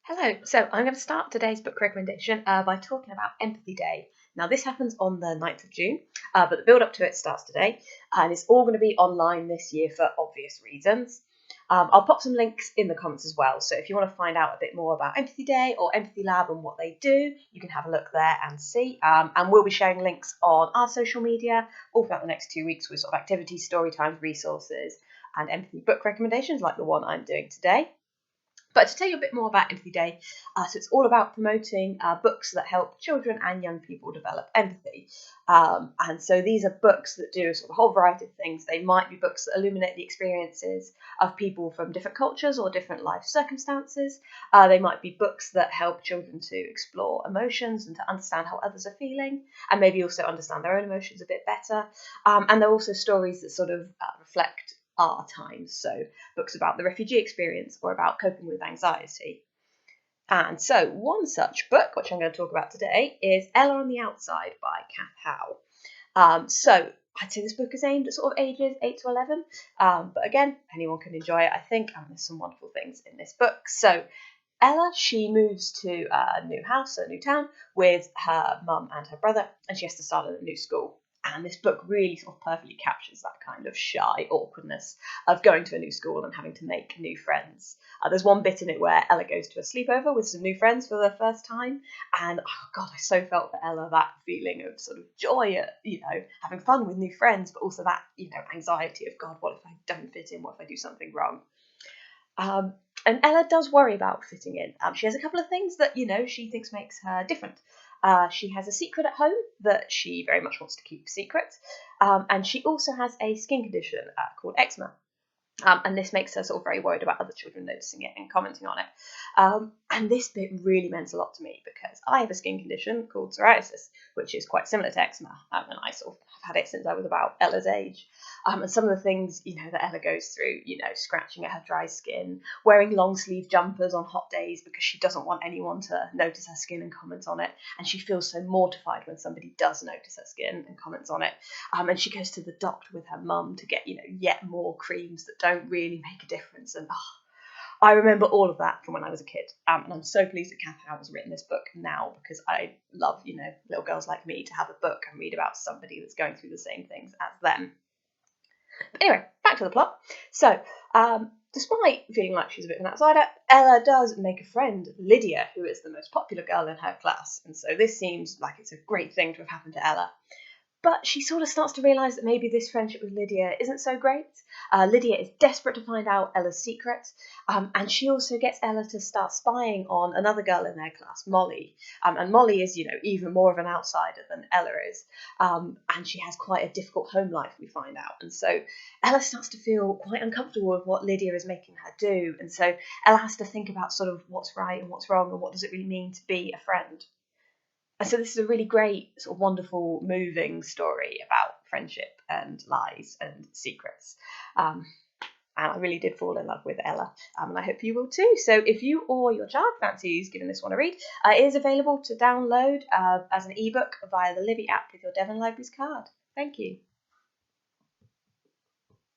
Hello, so I'm going to start today's book recommendation by talking about Empathy Day. Now, this happens on the 9th of June, but the build up to it starts today, and it's all going to be online this year for obvious reasons. I'll pop some links in the comments as well, so if you want to find out a bit more about Empathy Day or Empathy Lab and what they do, you can have a look there and see. And we'll be sharing links on our social media all throughout the next 2 weeks with sort of activities, story times, resources, and empathy book recommendations like the one I'm doing today. But to tell you a bit more about Empathy Day, so it's all about promoting books that help children and young people develop empathy. And so these are books that do sort of a whole variety of things. They might be books that illuminate the experiences of people from different cultures or different life circumstances. They might be books that help children to explore emotions and to understand how others are feeling, and maybe also understand their own emotions a bit better. And they're also stories that sort of reflect our times. So books about the refugee experience or about coping with anxiety. And so one such book, which I'm going to talk about today, is Ella on the Outside by Kath Howe. So I'd say this book is aimed at sort of ages 8 to 11, but again, anyone can enjoy it, I think, and there's some wonderful things in this book. So Ella, she moves to a new house, a new town, with her mum and her brother, and she has to start at a new school. And this book really sort of perfectly captures that kind of shy awkwardness of going to a new school and having to make new friends. There's one bit in it where Ella goes to a sleepover with some new friends for the first time, and oh God, I so felt for Ella that feeling of sort of joy at, having fun with new friends, but also that, anxiety of God, what if I don't fit in? What if I do something wrong? And Ella does worry about fitting in. She has a couple of things that, she thinks makes her different. She has a secret at home that she very much wants to keep secret. And she also has a skin condition called eczema. And this makes her sort of very worried about other children noticing it and commenting on it. And this bit really meant a lot to me because I have a skin condition called psoriasis, which is quite similar to eczema. And I sort of have had it since I was about Ella's age. And some of the things, that Ella goes through, scratching at her dry skin, wearing long sleeve jumpers on hot days because she doesn't want anyone to notice her skin and comment on it. And she feels so mortified when somebody does notice her skin and comments on it. And she goes to the doctor with her mum to get, yet more creams that don't really make a difference. And I remember all of that from when I was a kid. And I'm so pleased that Kath Howe has written this book now because I love, little girls like me to have a book and read about somebody that's going through the same things as them. But anyway, back to the plot. So, despite feeling like she's a bit of an outsider, Ella does make a friend, Lydia, who is the most popular girl in her class. And so this seems like it's a great thing to have happened to Ella. But she sort of starts to realise that maybe this friendship with Lydia isn't so great. Lydia is desperate to find out Ella's secret, and she also gets Ella to start spying on another girl in their class, Molly. And Molly is, even more of an outsider than Ella is, and she has quite a difficult home life, we find out. And so Ella starts to feel quite uncomfortable with what Lydia is making her do, and so Ella has to think about sort of what's right and what's wrong, and what does it really mean to be a friend. And so this is a really great, sort of wonderful, moving story about friendship and lies and secrets. And I really did fall in love with Ella, and I hope you will too. So if you or your child fancies giving this one a read, it is available to download as an ebook via the Libby app with your Devon Libraries card. Thank you.